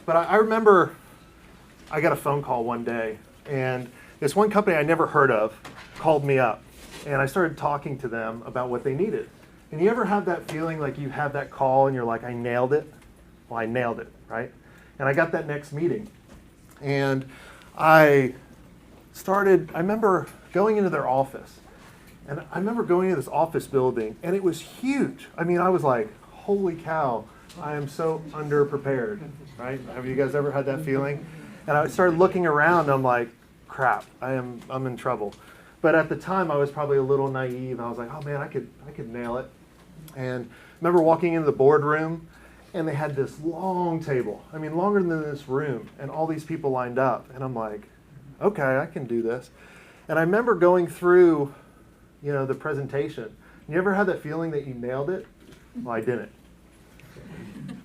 But I remember I got a phone call one day, and this one company I never heard of called me up, and I started talking to them about what they needed. And you ever have that feeling like you have that call and you're like, I nailed it? Well, I nailed it, right? And I got that next meeting. And I remember going into their office. And I remember going into this office building, and it was huge. I mean, I was like, holy cow, I am so underprepared, right? Have you guys ever had that feeling? And I started looking around, and I'm like, crap, I'm in trouble. But at the time, I was probably a little naive. I was like, oh man, I could nail it. And I remember walking into the boardroom, and they had this long table. I mean, longer than this room, and all these people lined up. And I'm like, okay, I can do this. And I remember going through, the presentation. You ever had that feeling that you nailed it? Well, I didn't.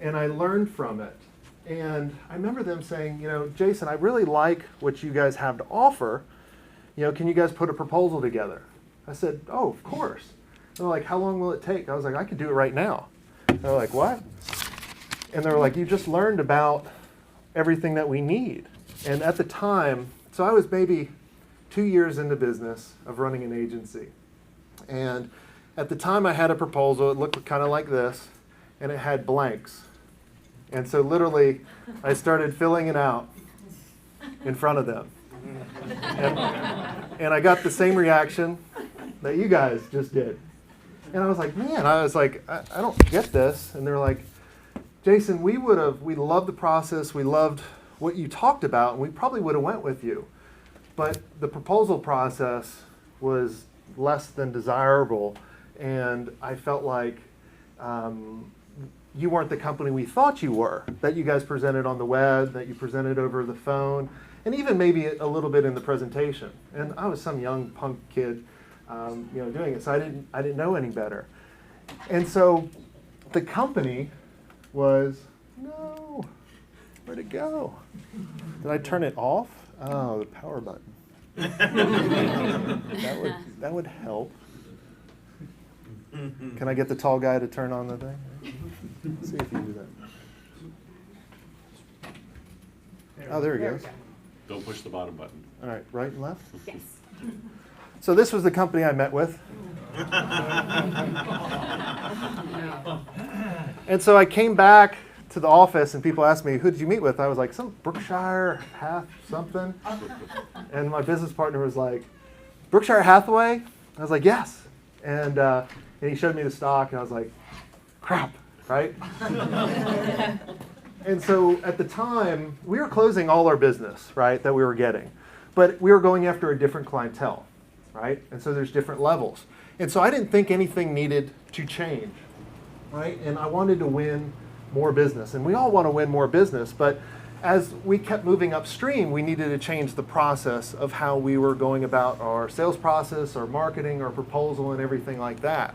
And I learned from it. And I remember them saying, Jason, I really like what you guys have to offer. Can you guys put a proposal together? I said, oh, of course. They're like, how long will it take? I was like, I could do it right now. They're like, what? And they're like, you just learned about everything that we need. And at the time, so I was maybe 2 years into business of running an agency. And at the time I had a proposal, it looked kind of like this, and it had blanks. And so literally, I started filling it out in front of them. And I got the same reaction that you guys just did. And I was like, man, I don't get this. And they're like, Jason, we loved the process, we loved what you talked about, and we probably would have went with you. But the proposal process was less than desirable, and I felt like you weren't the company we thought you were, that you guys presented on the web, that you presented over the phone, and even maybe a little bit in the presentation. And I was some young punk kid, doing it, so I didn't know any better. And so the company was, no, where'd it go? Did I turn it off? Oh, the power button. That would help. Can I get the tall guy to turn on the thing? Let's see if he can do that. Oh, there he goes. Don't push the bottom button. All right, right and left? Yes. So this was the company I met with. And so I came back to the office and people asked me, who did you meet with? I was like, some Berkshire something. And my business partner was like, Berkshire Hathaway? I was like, yes. And he showed me the stock and I was like, crap, right? And so at the time, we were closing all our business, right, that we were getting. But we were going after a different clientele, right? And so there's different levels. And so I didn't think anything needed to change, right? And I wanted to win more business. And we all want to win more business, but as we kept moving upstream, we needed to change the process of how we were going about our sales process, our marketing, our proposal, and everything like that.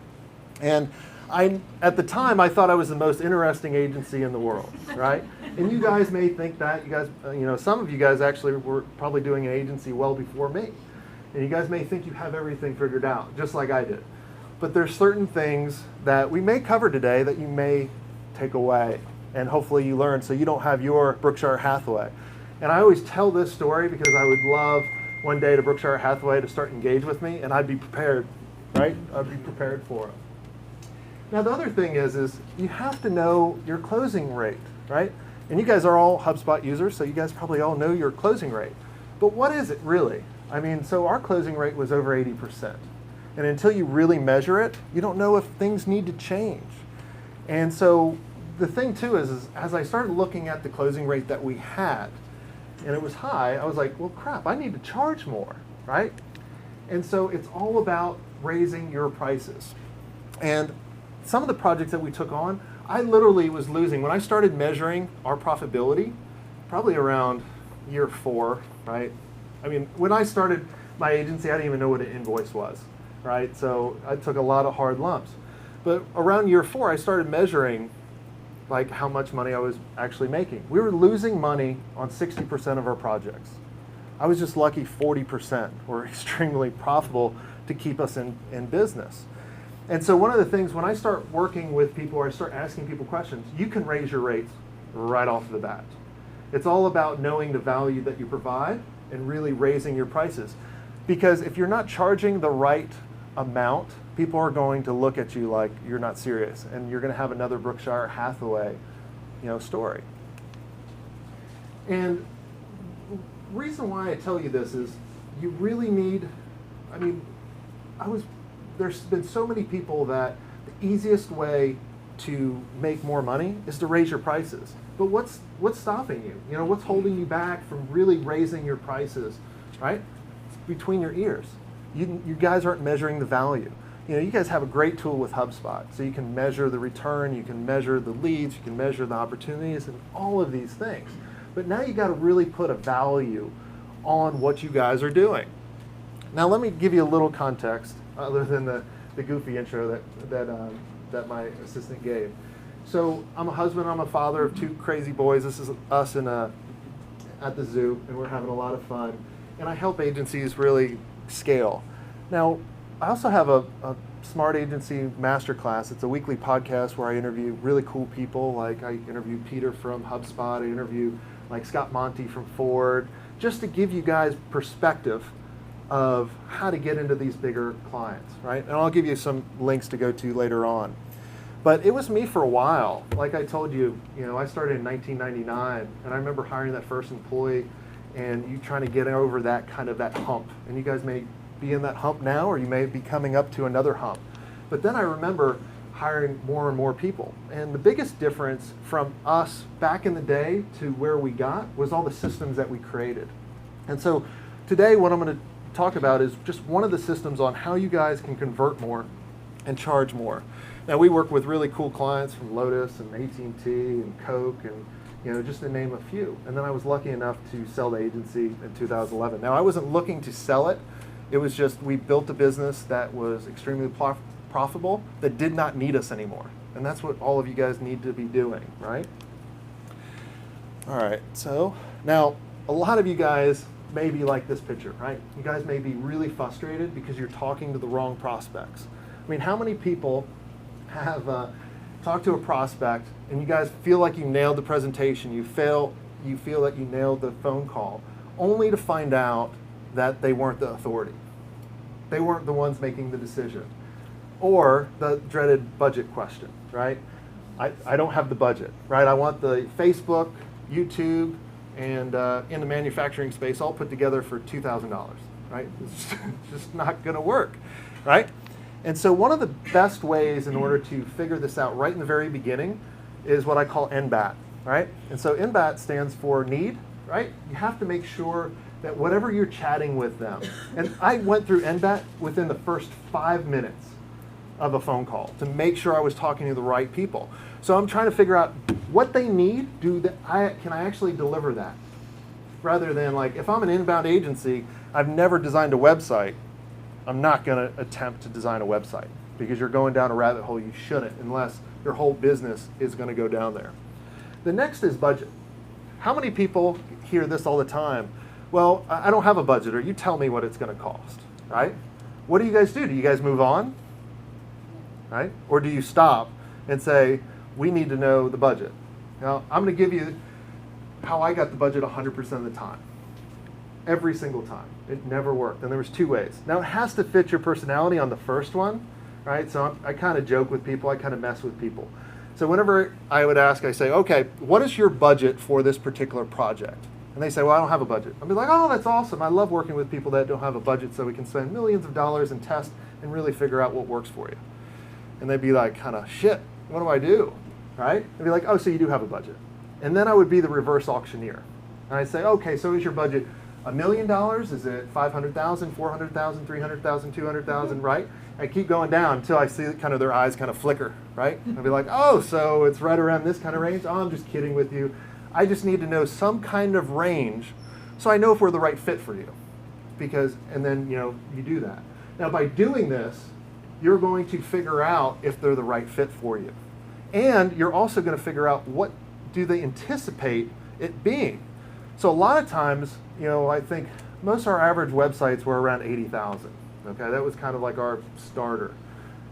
And at the time, I thought I was the most interesting agency in the world, right? And you guys may think that. You guys, some of you guys actually were probably doing an agency well before me. And you guys may think you have everything figured out, just like I did. But there's certain things that we may cover today that you may take away, and hopefully you learn so you don't have your Berkshire Hathaway. And I always tell this story because I would love one day to Berkshire Hathaway to start engage with me, and I'd be prepared, right? I'd be prepared for it. Now the other thing is you have to know your closing rate, right? And you guys are all HubSpot users, so you guys probably all know your closing rate. But what is it really? I mean, so our closing rate was over 80%. And until you really measure it, you don't know if things need to change. And so the thing too is as I started looking at the closing rate that we had, and it was high, I was like, well crap, I need to charge more, right? And so it's all about raising your prices. And some of the projects that we took on, I literally was losing. When I started measuring our profitability, probably around year 4, right? I mean, when I started my agency, I didn't even know what an invoice was, right? So I took a lot of hard lumps. But around year 4, I started measuring like how much money I was actually making. We were losing money on 60% of our projects. I was just lucky 40% were extremely profitable to keep us in business. And so one of the things, when I start working with people or I start asking people questions, you can raise your rates right off the bat. It's all about knowing the value that you provide and really raising your prices. Because if you're not charging the right amount, people are going to look at you like you're not serious, and you're going to have another Berkshire Hathaway, story. And the reason why I tell you this is you really need, there's been so many people that the easiest way to make more money is to raise your prices. But what's stopping you? What's holding you back from really raising your prices, right? It's between your ears. You guys aren't measuring the value. You guys have a great tool with HubSpot, so you can measure the return, you can measure the leads, you can measure the opportunities, and all of these things. But now you got to really put a value on what you guys are doing. Now let me give you a little context, other than the goofy intro that my assistant gave. So I'm a husband, I'm a father of 2 crazy boys. This is us at the zoo, and we're having a lot of fun. And I help agencies really scale. Now, I also have a smart agency Masterclass. It's a weekly podcast where I interview really cool people. Like I interviewed Peter from HubSpot. I interview like Scott Monty from Ford, just to give you guys perspective of how to get into these bigger clients, right? And I'll give you some links to go to later on. But it was me for a while. Like I told you, I started in 1999, and I remember hiring that first employee, and you trying to get over that hump. And you guys may be in that hump now, or you may be coming up to another hump. But then I remember hiring more and more people. And the biggest difference from us back in the day to where we got was all the systems that we created. And so today what I'm going to talk about is just one of the systems on how you guys can convert more and charge more. Now we work with really cool clients from Lotus and AT&T and Coke and just to name a few. And then I was lucky enough to sell the agency in 2011. Now I wasn't looking to sell it. It was just we built a business that was extremely profitable that did not need us anymore. And that's what all of you guys need to be doing, right? All right, so now a lot of you guys may be like this picture, right? You guys may be really frustrated because you're talking to the wrong prospects. How many people have talked to a prospect and you guys feel like you nailed the presentation, you feel that you nailed the phone call, only to find out that they weren't the authority. They weren't the ones making the decision. Or the dreaded budget question, right? I don't have the budget, right? I want the Facebook, YouTube, and in the manufacturing space all put together for $2,000, right? It's just not gonna work, right? And so one of the best ways in order to figure this out right in the very beginning is what I call NBat, right? And so NBat stands for need, right? You have to make sure that whatever you're chatting with them, and I went through NBat within the first 5 minutes of a phone call to make sure I was talking to the right people. So I'm trying to figure out what they need, can I actually deliver that? Rather than like, if I'm an inbound agency, I've never designed a website, I'm not gonna attempt to design a website because you're going down a rabbit hole you shouldn't unless your whole business is gonna go down there. The next is budget. How many people hear this all the time? Well, I don't have a budget, or you tell me what it's gonna cost, right? What do you guys do? Do you guys move on, right? Or do you stop and say, we need to know the budget? Now, I'm gonna give you how I got the budget 100% of the time. Every single time. It never worked. And there was 2 ways. Now, it has to fit your personality on the first one, right? So I kind of joke with people. I kind of mess with people. So whenever I would ask, I say, okay, what is your budget for this particular project? And they say, well, I don't have a budget. I'll be like, oh, that's awesome. I love working with people that don't have a budget so we can spend millions of dollars and test and really figure out what works for you. And they'd be like, kind of, shit, what do I do, right? They'd be like, oh, so you do have a budget. And then I would be the reverse auctioneer. And I'd say, okay, so is your budget $1 million? Is it 500,000, 400,000, 300,000, 200,000, right? I keep going down until I see kind of their eyes kind of flicker, right? I'll be like, oh, so it's right around this kind of range? Oh, I'm just kidding with you. I just need to know some kind of range so I know if we're the right fit for you. And then, you do that. Now, by doing this, you're going to figure out if they're the right fit for you. And you're also going to figure out what do they anticipate it being. So a lot of times, I think most of our average websites were around 80,000. Okay, that was kind of like our starter,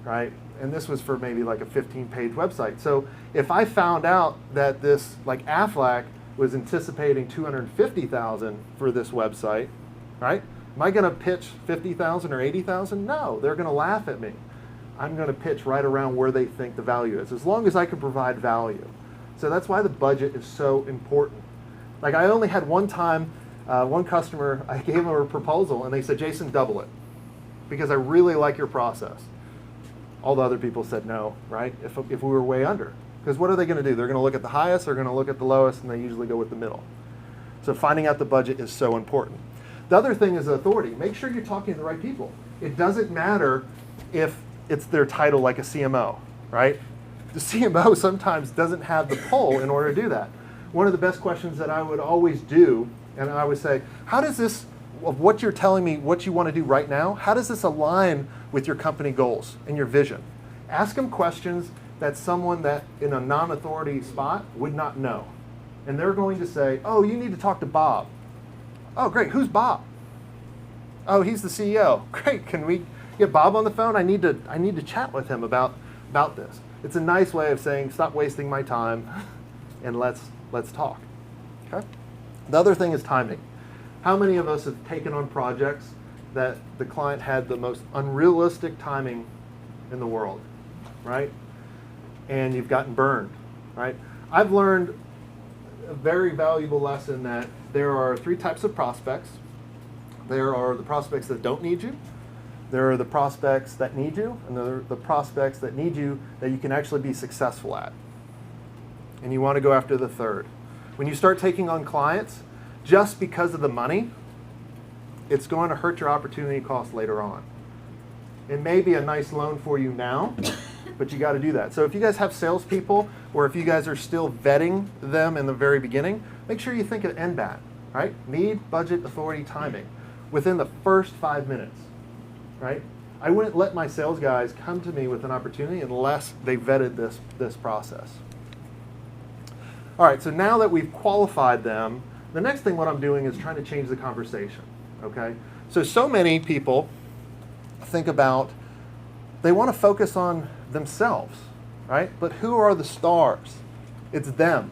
right? And this was for maybe like a 15-page website. So if I found out that this, like Aflac, was anticipating 250,000 for this website, right? Am I going to pitch 50,000 or 80,000? No, they're going to laugh at me. I'm going to pitch right around where they think the value is, as long as I can provide value. So that's why the budget is so important. Like I only had one time, one customer, I gave them a proposal and they said, Jason, double it, because I really like your process. All the other people said no, right? If we were way under. Because what are they going to do? They're going to look at the highest, they're going to look at the lowest, and they usually go with the middle. So finding out the budget is so important. The other thing is authority. Make sure you're talking to the right people. It doesn't matter if it's their title like a CMO, right? The CMO sometimes doesn't have the pull in order to do that. One of the best questions that I would always do, and I would say, how does this, of what you're telling me, what you want to do right now, how does this align with your company goals and your vision? Ask them questions that someone that in a non-authority spot would not know. And they're going to say, oh, you need to talk to Bob. Oh, great, who's Bob? Oh, he's the CEO. Great, can we get Bob on the phone? I need to chat with him about this. It's a nice way of saying, stop wasting my time and let's talk. Okay? The other thing is timing. How many of us have taken on projects that the client had the most unrealistic timing in the world, right? And you've gotten burned, right? I've learned a very valuable lesson that there are 3 types of prospects. There are the prospects that don't need you. There are the prospects that need you, and there are the prospects that need you that you can actually be successful at. And you want to go after the third. When you start taking on clients, just because of the money, it's going to hurt your opportunity cost later on. It may be a nice loan for you now, but you got to do that. So if you guys have salespeople, or if you guys are still vetting them in the very beginning, make sure you think of NBat, right? Need, budget, authority, timing, within the first 5 minutes, right? I wouldn't let my sales guys come to me with an opportunity unless they vetted this process. All right, so now that we've qualified them, the next thing what I'm doing is trying to change the conversation, okay? So many people think about, they want to focus on themselves, right? But who are the stars? It's them,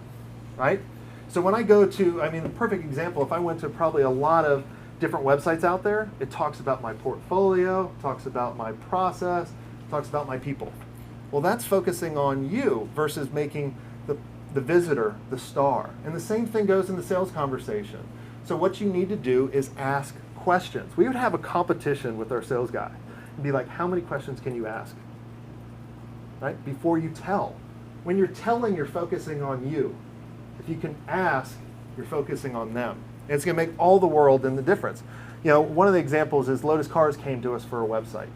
right? So when I go to, the perfect example, if I went to probably a lot of different websites out there, it talks about my portfolio, talks about my process, talks about my people. Well, that's focusing on you versus making the visitor the star. And the same thing goes in the sales conversation. So what you need to do is ask questions. We would have a competition with our sales guy and be like, how many questions can you ask? Right? Before you tell. When you're telling, you're focusing on you. If you can ask, you're focusing on them. And it's going to make all the world in the difference. You know, one of the examples is Lotus Cars came to us for a website.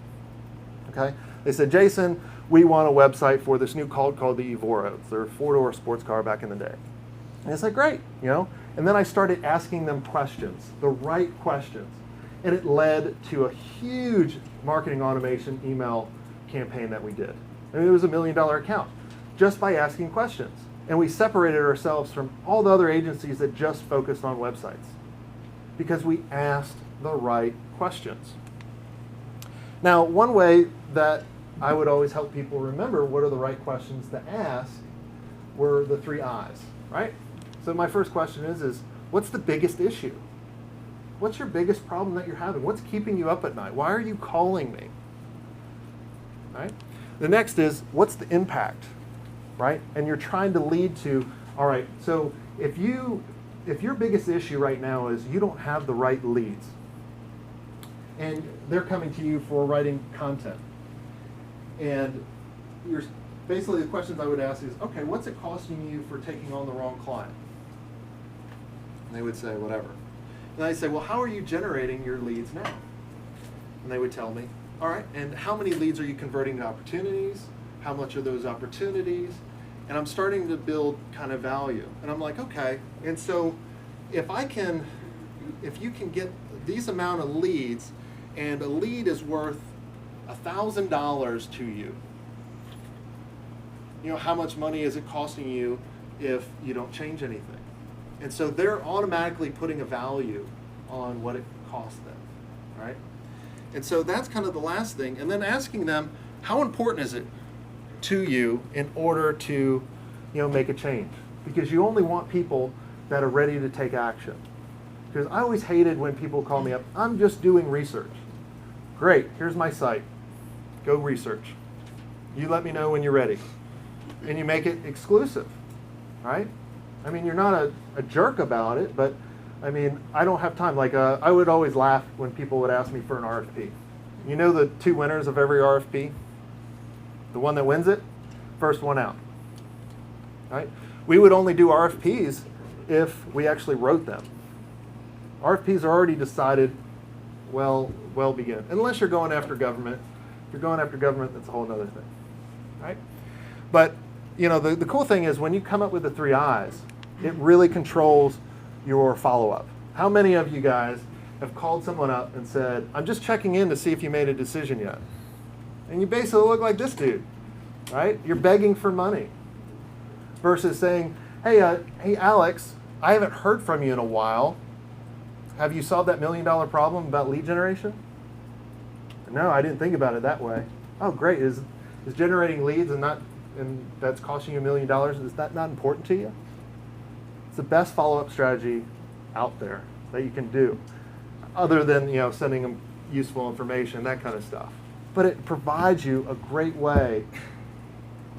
Okay? They said, Jason, we want a website for this new car called the Evora. It's their 4-door sports car back in the day. And it's like, great, you know? And then I started asking them questions, the right questions. And it led to a huge marketing automation email campaign that we did. I mean, it was $1 million account just by asking questions. And we separated ourselves from all the other agencies that just focused on websites because we asked the right questions. Now, one way that I would always help people remember what are the right questions to ask were the 3 I's, right? So my first question is what's the biggest issue? What's your biggest problem that you're having? What's keeping you up at night? Why are you calling me? Right? The next is, what's the impact? Right? And you're trying to lead to, all right, so if your biggest issue right now is you don't have the right leads, and they're coming to you for writing content, and basically the questions I would ask is, okay, what's it costing you for taking on the wrong client? And they would say, whatever. And I say, well, how are you generating your leads now? And they would tell me, all right, and how many leads are you converting to opportunities? How much are those opportunities? And I'm starting to build kind of value. And I'm like, okay, and so if you can get these amount of leads, and a lead is worth $1,000 to you, you know, how much money is it costing you if you don't change anything? And so they're automatically putting a value on what it costs them, right? And so that's kind of the last thing. And then asking them, how important is it to you in order to, you know, make a change? Because you only want people that are ready to take action. Because I always hated when people call me up, I'm just doing research. Great, here's my site. Go research. You let me know when you're ready. And you make it exclusive, right? I mean, you're not a jerk about it, but I mean, I don't have time. Like, I would always laugh when people would ask me for an RFP. You know the 2 winners of every RFP? The one that wins it, first one out, right? We would only do RFPs if we actually wrote them. RFPs are already decided well begin, unless you're going after government. If you're going after government, that's a whole other thing, right? But you know, the cool thing is when you come up with the 3 I's, it really controls your follow-up. How many of you guys have called someone up and said, I'm just checking in to see if you made a decision yet? And you basically look like this dude, right? You're begging for money. Versus saying, hey, Alex, I haven't heard from you in a while. Have you solved that $1 million problem about lead generation? No, I didn't think about it that way. Oh, great. Is generating leads and that's costing you $1 million, is that not important to you? It's the best follow-up strategy out there that you can do, other than sending them useful information, that kind of stuff. But it provides you a great way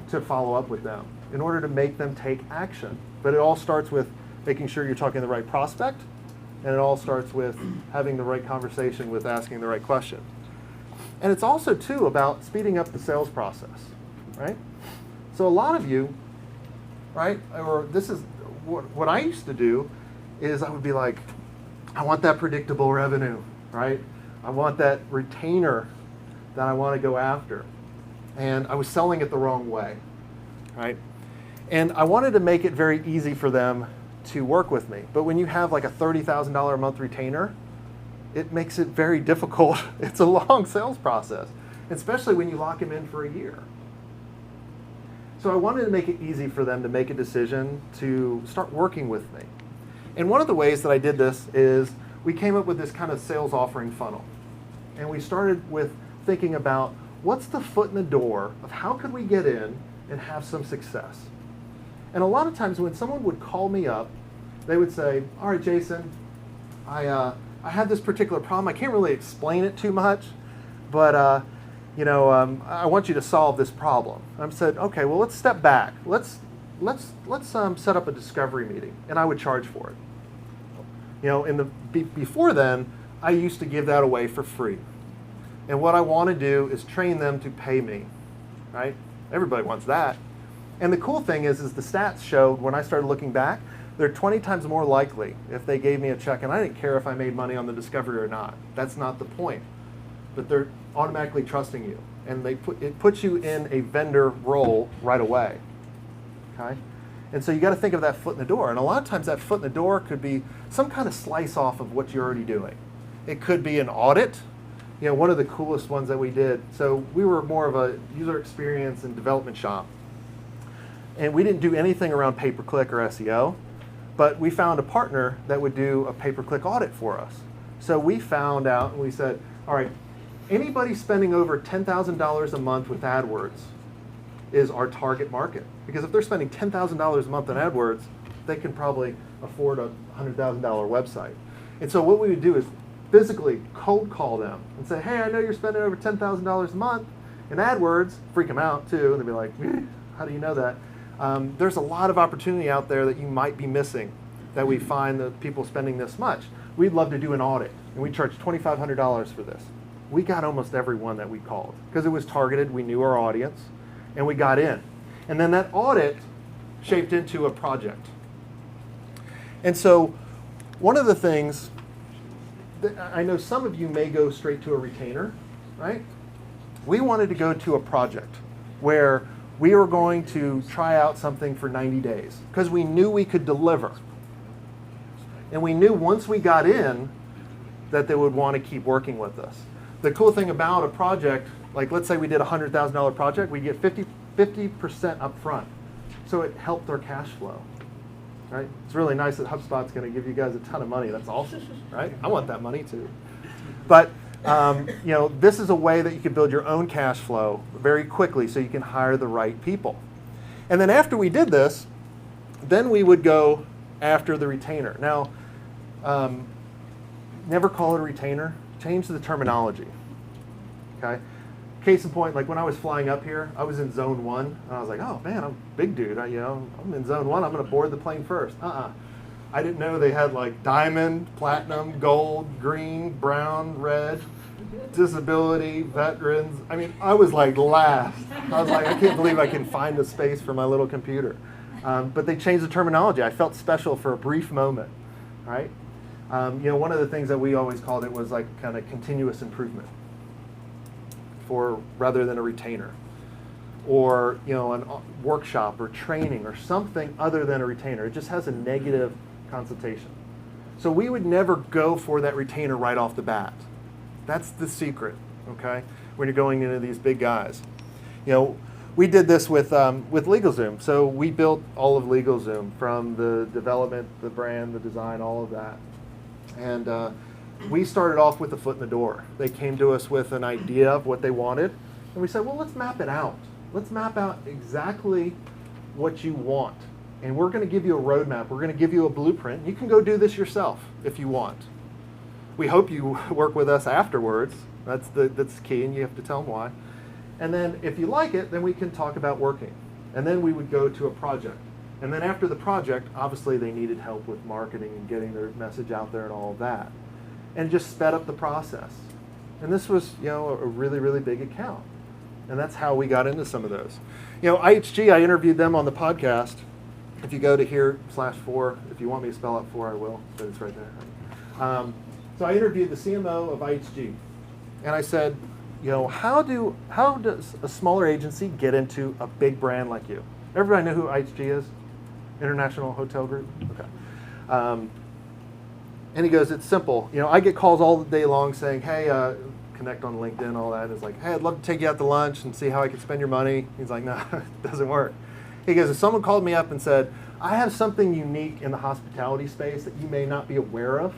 to follow up with them in order to make them take action. But it all starts with making sure you're talking to the right prospect, and it all starts with having the right conversation with asking the right question. And it's also, too, about speeding up the sales process, right? So a lot of you, right, or this is what I used to do, is I would be like, I want that predictable revenue, right? I want that retainer that I want to go after. And I was selling it the wrong way, right? And I wanted to make it very easy for them to work with me. But when you have like a $30,000 a month retainer, it makes it very difficult. It's a long sales process, especially when you lock them in for a year. So I wanted to make it easy for them to make a decision to start working with me. And one of the ways that I did this is we came up with this kind of sales offering funnel. And we started with thinking about what's the foot in the door of how could we get in and have some success. And a lot of times when someone would call me up, they would say, all right, Jason, I have this particular problem. I can't really explain it too much, but I want you to solve this problem. And I said, okay, well, let's step back. Let's set up a discovery meeting, and I would charge for it. Before then, I used to give that away for free. And what I want to do is train them to pay me, right? Everybody wants that. And the cool thing is the stats show, when I started looking back, they're 20 times more likely if they gave me a check, and I didn't care if I made money on the discovery or not. That's not the point. But they're automatically trusting you, and it puts you in a vendor role right away. Okay? And so you got to think of that foot in the door. And a lot of times that foot in the door could be some kind of slice off of what you're already doing. It could be an audit. One of the coolest ones that we did. So we were more of a user experience and development shop. And we didn't do anything around pay-per-click or SEO, but we found a partner that would do a pay-per-click audit for us. So we found out and we said, all right, anybody spending over $10,000 a month with AdWords is our target market. Because if they're spending $10,000 a month on AdWords, they can probably afford a $100,000 website. And so what we would do is physically cold call them and say, hey, I know you're spending over $10,000 a month in AdWords, freak them out too, and they'd be like, how do you know that? There's a lot of opportunity out there that you might be missing that we find that people spending this much. We'd love to do an audit, and we charge $2,500 for this. We got almost every one that we called because it was targeted, we knew our audience, and we got in. And then that audit shaped into a project. And so one of the things, I know some of you may go straight to a retainer, right? We wanted to go to a project where we were going to try out something for 90 days because we knew we could deliver. And we knew once we got in that they would want to keep working with us. The cool thing about a project, like let's say we did a $100,000 project, we get 50% up front. So it helped their cash flow. Right? It's really nice that HubSpot's going to give you guys a ton of money. That's awesome, right? I want that money too. But this is a way that you can build your own cash flow very quickly so you can hire the right people. And then after we did this, then we would go after the retainer. Now, never call it a retainer. Change the terminology. Okay. Case in point, like when I was flying up here, I was in zone 1, and I was like, oh man, I'm a big dude. I'm in zone 1. I'm going to board the plane first. I didn't know they had like diamond, platinum, gold, green, brown, red, disability, veterans. I mean, I was like last. I was like, I can't believe I can find a space for my little computer. But they changed the terminology. I felt special for a brief moment, right? One of the things that we always called it was like kind of continuous improvement, rather than a retainer, or an workshop or training or something other than a retainer. It just has a negative connotation. So we would never go for that retainer right off the bat. That's the secret, okay? When you're going into these big guys, we did this with LegalZoom. So we built all of LegalZoom, from the development, the brand, the design, all of that, and we started off with a foot in the door. They came to us with an idea of what they wanted, and we said, well, let's map it out. Let's map out exactly what you want. And we're going to give you a roadmap. We're going to give you a blueprint. You can go do this yourself if you want. We hope you work with us afterwards. That's key, and you have to tell them why. And then if you like it, then we can talk about working. And then we would go to a project. And then after the project, obviously they needed help with marketing and getting their message out there and all of that. And just sped up the process. And this was, a really, really big account. And that's how we got into some of those. IHG, I interviewed them on the podcast. If you go to here/4, if you want me to spell out 4, I will, but it's right there. So I interviewed the CMO of IHG. And I said, how does a smaller agency get into a big brand like you? Everybody know who IHG is? International Hotel Group? Okay. And he goes, it's simple. I get calls all day long saying, hey, connect on LinkedIn, all that. It's like, hey, I'd love to take you out to lunch and see how I can spend your money. He's like, no, it doesn't work. He goes, if someone called me up and said, I have something unique in the hospitality space that you may not be aware of,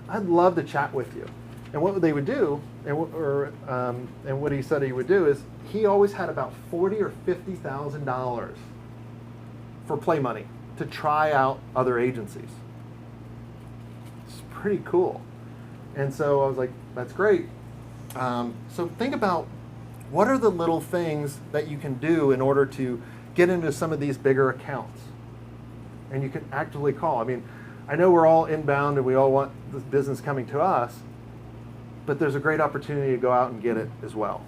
I'd love to chat with you. And what they would do, and what he said he would do, is he always had about $40,000 or $50,000 for play money to try out other agencies. It's pretty cool. And so I was like, that's great. So think about, what are the little things that you can do in order to get into some of these bigger accounts? And you can actively call. I mean, I know we're all inbound and we all want this business coming to us, but there's a great opportunity to go out and get it as well.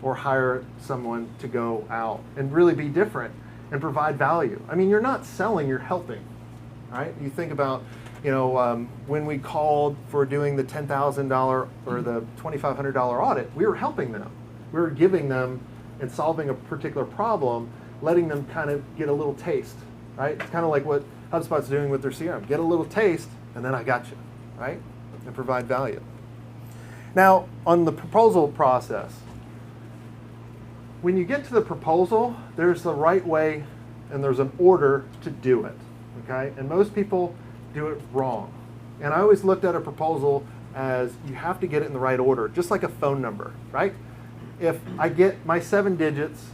Or hire someone to go out and really be different and provide value. I mean, you're not selling, you're helping, right? You think about, when we called for doing the $10,000 or the $2,500 audit, we were helping them. We were giving them and solving a particular problem, letting them kind of get a little taste, right? It's kind of like what HubSpot's doing with their CRM. Get a little taste, and then I got you, right? And provide value. Now, on the proposal process, when you get to the proposal, there's the right way and there's an order to do it, okay? And most people do it wrong. And I always looked at a proposal as you have to get it in the right order, just like a phone number, right? If I get my 7 digits,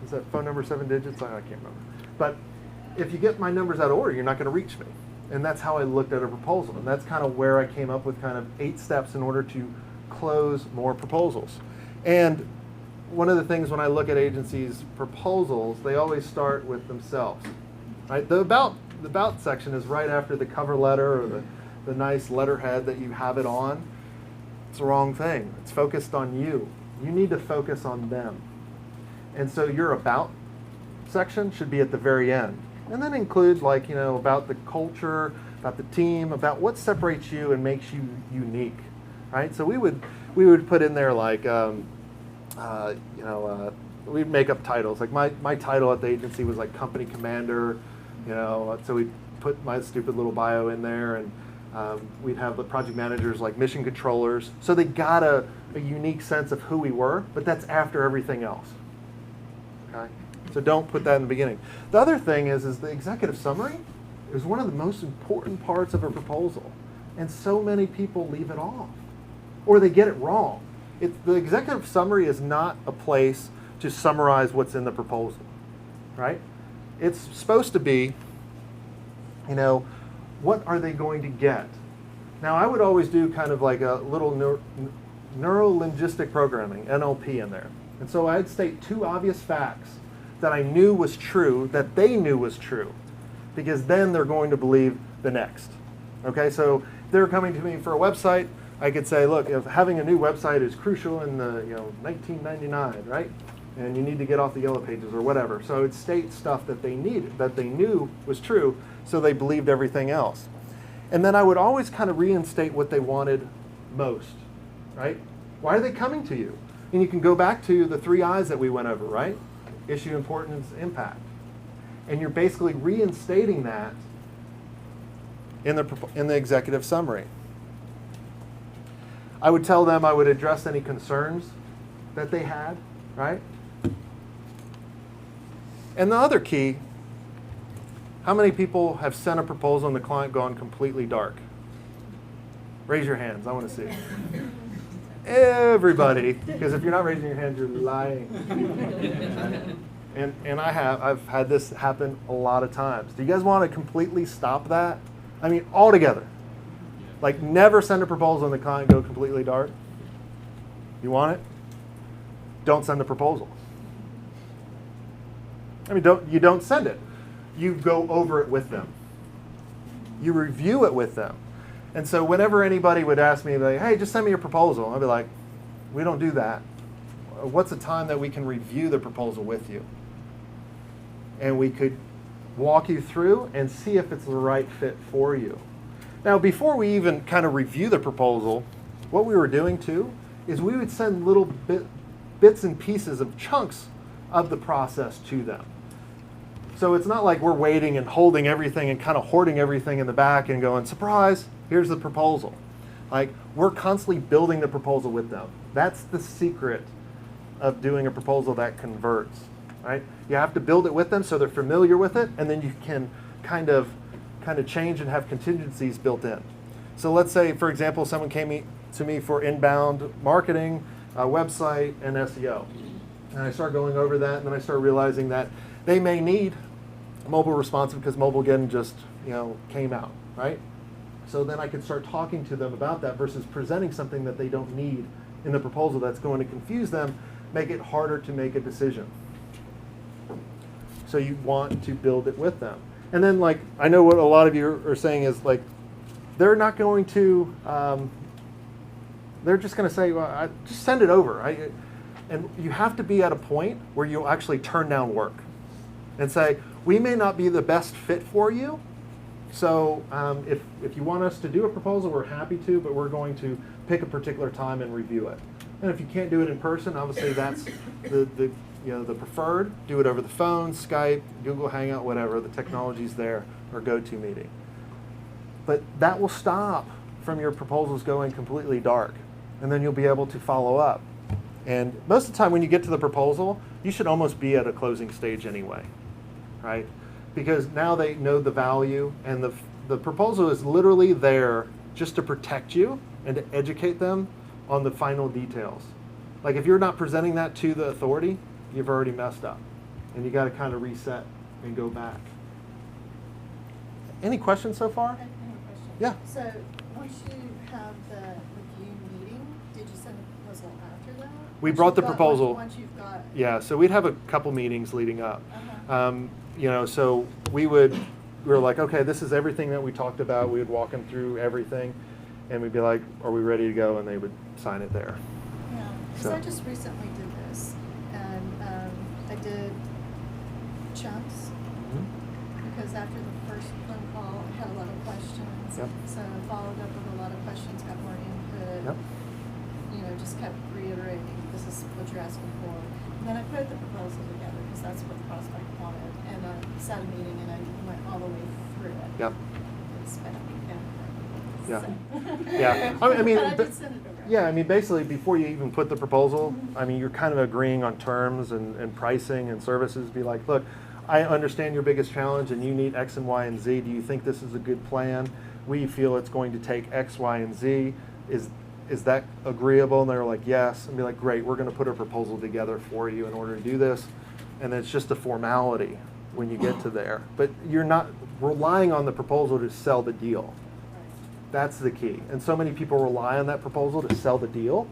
is that phone number 7 digits? I can't remember. But if you get my numbers out of order, you're not going to reach me. And that's how I looked at a proposal. And that's kind of where I came up with kind of 8 steps in order to close more proposals. And one of the things when I look at agencies' proposals, they always start with themselves, right? The about section is right after the cover letter or the nice letterhead that you have it on. It's the wrong thing. It's focused on you. You need to focus on them. And so your about section should be at the very end. And then include about the culture, about the team, about what separates you and makes you unique, right? So we would put in there we'd make up titles. Like my title at the agency was like company commander, so we'd put my stupid little bio in there, and we'd have the project managers like mission controllers. So they got a unique sense of who we were, but that's after everything else, okay? So don't put that in the beginning. The other thing is the executive summary is one of the most important parts of a proposal, and so many people leave it off, or they get it wrong. The executive summary is not a place to summarize what's in the proposal, right? It's supposed to be, what are they going to get? Now, I would always do kind of like a little neuro-linguistic programming, NLP, in there. And so I'd state two obvious facts that I knew was true, that they knew was true, because then they're going to believe the next. Okay, so if they're coming to me for a website, I could say, look, if having a new website is crucial in the 1999, right? And you need to get off the yellow pages or whatever. So it'd state stuff that they needed, that they knew was true, so they believed everything else. And then I would always kind of reinstate what they wanted most, right? Why are they coming to you? And you can go back to the 3 I's that we went over, right? Issue, importance, impact. And you're basically reinstating that in the executive summary. I would tell them I would address any concerns that they had, right? And the other key, how many people have sent a proposal and the client gone completely dark? Raise your hands, I want to see. Everybody, because if you're not raising your hand, you're lying. And I've had this happen a lot of times. Do you guys want to completely stop that? I mean, altogether. Like, never send a proposal and the client go completely dark. You want it? Don't send the proposal. I mean, you don't send it. You go over it with them. You review it with them. And so whenever anybody would ask me, like, hey, just send me your proposal, I'd be like, we don't do that. What's a time that we can review the proposal with you? And we could walk you through and see if it's the right fit for you. Now, before we even kind of review the proposal, what we were doing too is we would send little bits and pieces of chunks of the process to them. So it's not like we're waiting and holding everything and kind of hoarding everything in the back and going, surprise, here's the proposal. Like, we're constantly building the proposal with them. That's the secret of doing a proposal that converts, right? You have to build it with them so they're familiar with it, and then you can kind of change and have contingencies built in. So let's say, for example, someone came to me for inbound marketing, website, and SEO. And I start going over that, and then I start realizing that they may need mobile responsive because mobile again just came out, right? So then I can start talking to them about that versus presenting something that they don't need in the proposal that's going to confuse them, make it harder to make a decision. So you want to build it with them. And then, like, I know what a lot of you are saying is, like, they're not going to, they're just going to say, well, just send it over. And you have to be at a point where you'll actually turn down work and say, we may not be the best fit for you. So if you want us to do a proposal, we're happy to, but we're going to pick a particular time and review it. And if you can't do it in person, obviously that's the preferred. Do it over the phone, Skype, Google Hangout, whatever. The technology's there, or GoToMeeting. But that will stop from your proposals going completely dark, and then you'll be able to follow up. And most of the time when you get to the proposal, you should almost be at a closing stage anyway, right? Because now they know the value, and the proposal is literally there just to protect you and to educate them on the final details. Like, if you're not presenting that to the authority, you've already messed up, and you got to kind of reset and go back. Any questions so far? I have a question. Yeah. So once you have the review meeting, did you send the proposal after that? We brought the proposal. Once you've got. Yeah, so we'd have a couple meetings leading up. Uh-huh. So we were like, okay, this is everything that we talked about. We would walk them through everything, and we'd be like, are we ready to go? And they would sign it there. Yeah, because So. I just recently did this, and I did chunks, because after the first phone call, I had a lot of questions. Yep. So I followed up with a lot of questions, got more input. Yep. Just kept reiterating, this is what you're asking for. And then I put the proposal together, because that's what the prospect wanted. And I set a meeting, and I went all the way through it. Yep. And spent a weekend. Yeah. So. Yeah. I mean, But I did send it over. Yeah, I mean, basically, before you even put the proposal, I mean, you're kind of agreeing on terms and pricing and services. Be like, look, I understand your biggest challenge, and you need X and Y and Z. Do you think this is a good plan? We feel it's going to take X, Y, and Z. Is that agreeable? And they're like, yes. And be like, great, we're going to put a proposal together for you in order to do this. And it's just a formality. when you get to there. But you're not relying on the proposal to sell the deal. That's the key. And so many people rely on that proposal to sell the deal,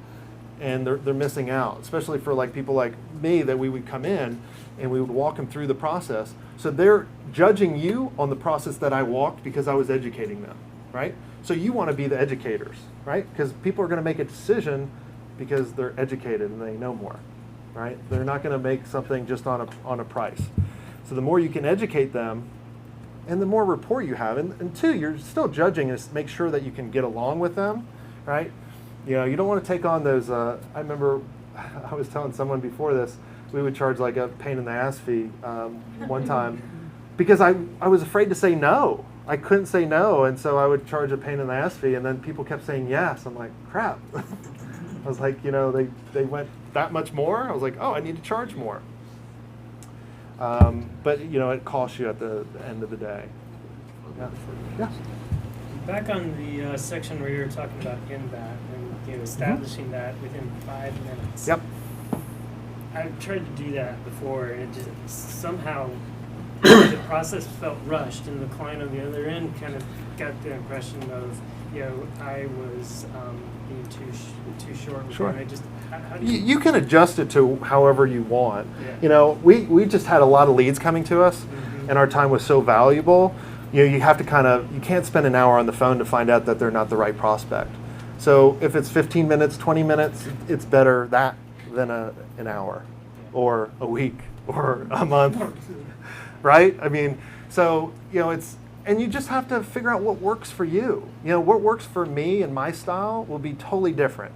and they're missing out, especially for like people like me, that we would come in and we would walk them through the process. So they're judging you on the process that I walked because I was educating them, right? So you want to be the educators, right? Because people are going to make a decision because they're educated and they know more, right? They're not going to make something just on a price. So the more you can educate them, and the more rapport you have, and two, you're still judging is make sure that you can get along with them, right? You know, you don't want to take on those, I remember I was telling someone before this, we would charge like a pain in the ass fee one time because I was afraid to say no. I couldn't say no, and so I would charge a pain in the ass fee, and then people kept saying yes. I'm like, crap. I was like, you know, they went that much more. I was like, oh, I need to charge more. But, you know, it costs you at the end of the day. Yeah. Yeah. Back on the section where you were talking about NBat and establishing that within 5 minutes. Yep. I've tried to do that before, and it just somehow the process felt rushed, and the client on the other end kind of got the impression of, you know, I was being too short. Sure. And I just, how do You can adjust it to however you want. Yeah. You know, we just had a lot of leads coming to us, and our time was so valuable. You know, you have to you can't spend an hour on the phone to find out that they're not the right prospect. So if it's 15 minutes, 20 minutes, it's better that than an hour or a week or a month, right? I mean, so, you know, and you just have to figure out what works for you. You know, what works for me and my style will be totally different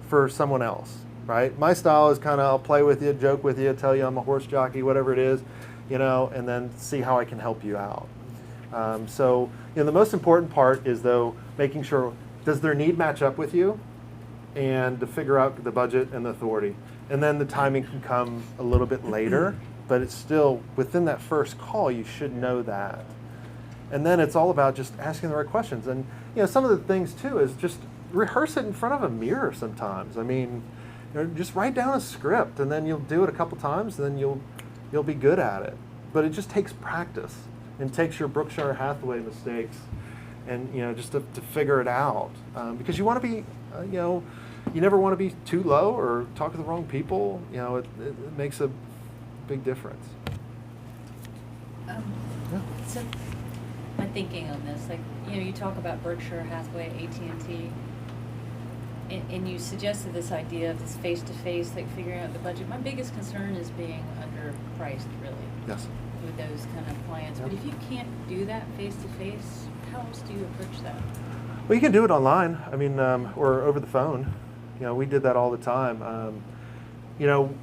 for someone else, right? My style is kind of, I'll play with you, joke with you, tell you I'm a horse jockey, whatever it is, you know, and then see how I can help you out. So, you know, the most important part is, though, making sure, does their need match up with you? And to figure out the budget and the authority. And then the timing can come a little bit later, but it's still, within that first call, you should know that. And then it's all about just asking the right questions. And, you know, some of the things, too, is just rehearse it in front of a mirror sometimes. I mean, you know, just write down a script, and then you'll do it a couple times, and then you'll be good at it. But it just takes practice. And takes your Berkshire Hathaway mistakes, and, you know, just to figure it out. Because you want to be, you know, you never want to be too low or talk to the wrong people. You know, it makes a big difference. So my thinking on this, like, you know, you talk about Berkshire Hathaway, AT&T, and you suggested this idea of this face-to-face, like figuring out the budget. My biggest concern is being underpriced, really. Yes. With those kind of clients. But if you can't do that face-to-face, how else do you approach that? Well, you can do it online. I mean, or over the phone. You know, we did that all the time. You know,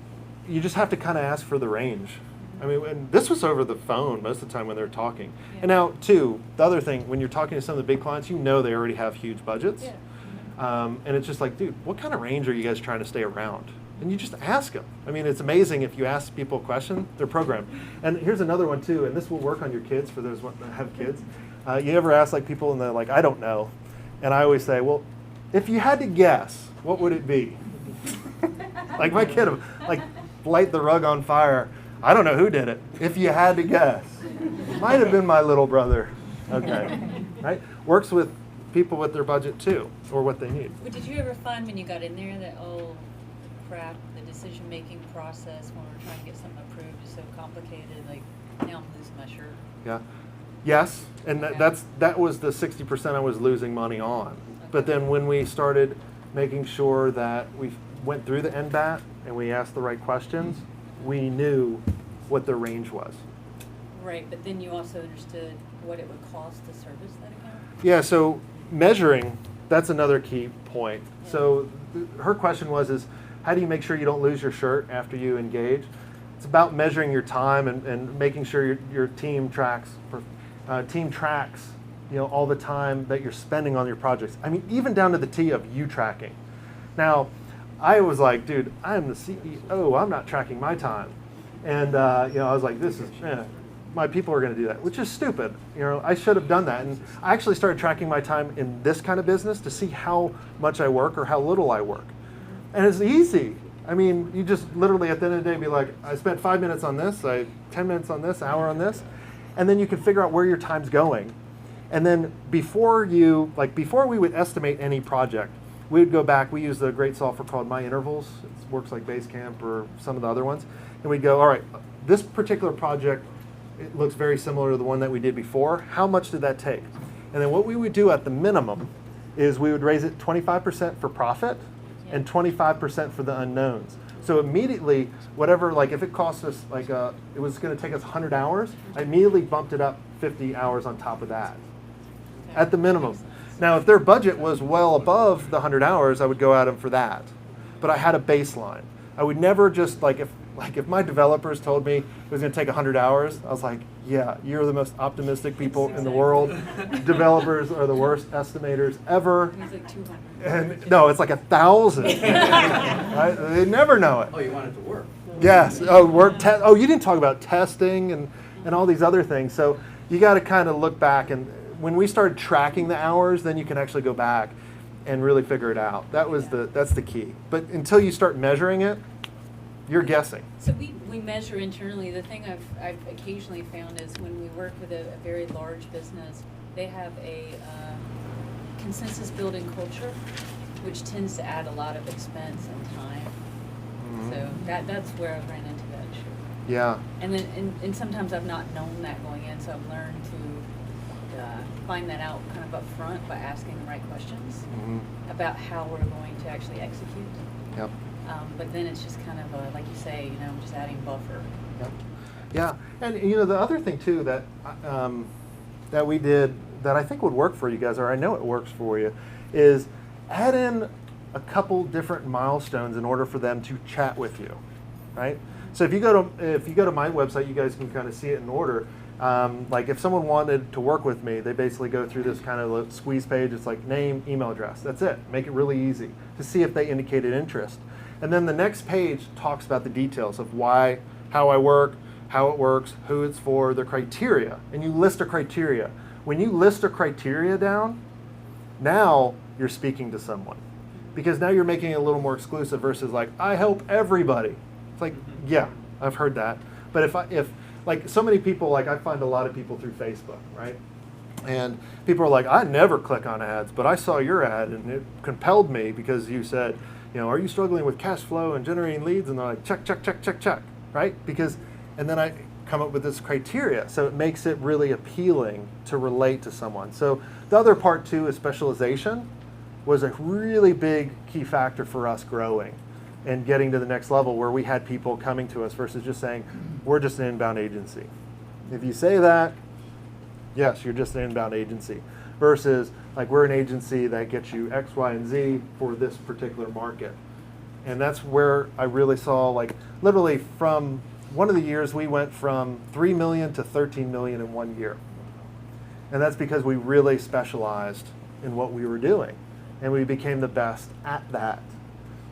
you just have to kind of ask for the range. I mean, and this was over the phone most of the time when they're talking. Yeah. And now, too, the other thing, when you're talking to some of the big clients, you know they already have huge budgets. Yeah. And it's just like, dude, what kind of range are you guys trying to stay around? And you just ask them. I mean, it's amazing if you ask people a question, they're programmed. And here's another one, too, and this will work on your kids for those that have kids. You ever ask like people and they're like, I don't know. And I always say, well, if you had to guess, what would it be? Like my kid, like, light the rug on fire. I don't know who did it. If you had to guess. Might have been my little brother. Okay. Right? Works with people with their budget, too, or what they need. But did you ever find when you got in there that, oh, crap, the decision-making process when we're trying to get something approved is so complicated, like, now I'm losing my shirt? Yeah. Yes, and Okay. that was the 60% I was losing money on. But then when we started making sure that we went through the NBat and we asked the right questions, we knew what the range was. Right, but then you also understood what it would cost to service that account? Yeah, so measuring, that's another key point. So her question was, how do you make sure you don't lose your shirt after you engage? It's about measuring your time and making sure your team tracks, you know, all the time that you're spending on your projects. I mean, even down to the T of you tracking. Now, I was like, dude, I'm the CEO. I'm not tracking my time. And, you know, I was like, my people are going to do that, which is stupid. You know, I should have done that. And I actually started tracking my time in this kind of business to see how much I work or how little I work. And it's easy. I mean, you just literally at the end of the day be like, I spent 5 minutes on this, 10 minutes on this, hour on this, and then you can figure out where your time's going. And then before we would estimate any project, we would go back, we use a great software called My Intervals. It works like Basecamp or some of the other ones. And we'd go, all right, this particular project, it looks very similar to the one that we did before. How much did that take? And then what we would do at the minimum is we would raise it 25% for profit and 25% for the unknowns. So immediately, whatever, like if it cost us, like it was going to take us 100 hours, I immediately bumped it up 50 hours on top of that, at the minimum. Now, if their budget was well above the 100 hours, I would go at them for that. But I had a baseline. I would never just, if my developers told me it was going to take 100 hours, I was like, yeah, you're the most optimistic people in the world. Developers are the worst estimators ever. It was like 200. And no, it's like 1,000. Right? They never know it. Oh, you want it to work. Yes. Oh, you didn't talk about testing and all these other things. So you got to kind of look back, and when we started tracking the hours, then you can actually go back and really figure it out. That's the key. But until you start measuring it, you're guessing. So we measure internally. The thing I've occasionally found is when we work with a very large business, they have a consensus building culture, which tends to add a lot of expense and time. Mm-hmm. So that's where I've ran into that issue. Yeah. And then and sometimes I've not known that going in, so I've learned to find that out kind of up front by asking the right questions about how we're going to actually execute. Yep. But then it's just kind of like you say, just adding buffer. Yep. Yeah, and the other thing too that that we did that I think would work for you guys, or I know it works for you, is add in a couple different milestones in order for them to chat with you, right? So if you go to my website, you guys can kind of see it in order. Like if someone wanted to work with me, they basically go through this kind of squeeze page. It's like name, email address. That's it. Make it really easy to see if they indicated interest. And then the next page talks about the details of why, how I work, how it works, who it's for, the criteria. And you list a criteria. When you list a criteria down, now you're speaking to someone. Because now you're making it a little more exclusive versus like, I help everybody. It's like, yeah, I've heard that. But if like so many people, like I find a lot of people through Facebook, right? And people are like, I never click on ads, but I saw your ad and it compelled me because you said, are you struggling with cash flow and generating leads? And they're like, check, check, check, check, check, right? And then I come up with this criteria. So it makes it really appealing to relate to someone. So the other part too is specialization was a really big key factor for us growing and getting to the next level where we had people coming to us versus just saying, we're just an inbound agency. If you say that, yes, you're just an inbound agency. Versus like we're an agency that gets you X, Y, and Z for this particular market. And that's where I really saw like literally from one of the years we went from 3 million to 13 million in 1 year. And that's because we really specialized in what we were doing. And we became the best at that.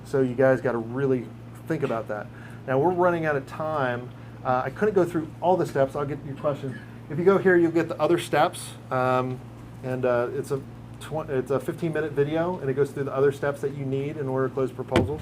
So you guys got to really think about that. Now we're running out of time. I couldn't go through all the steps. I'll get your question. If you go here, you'll get the other steps. It's a 15-minute video, and it goes through the other steps that you need in order to close proposals.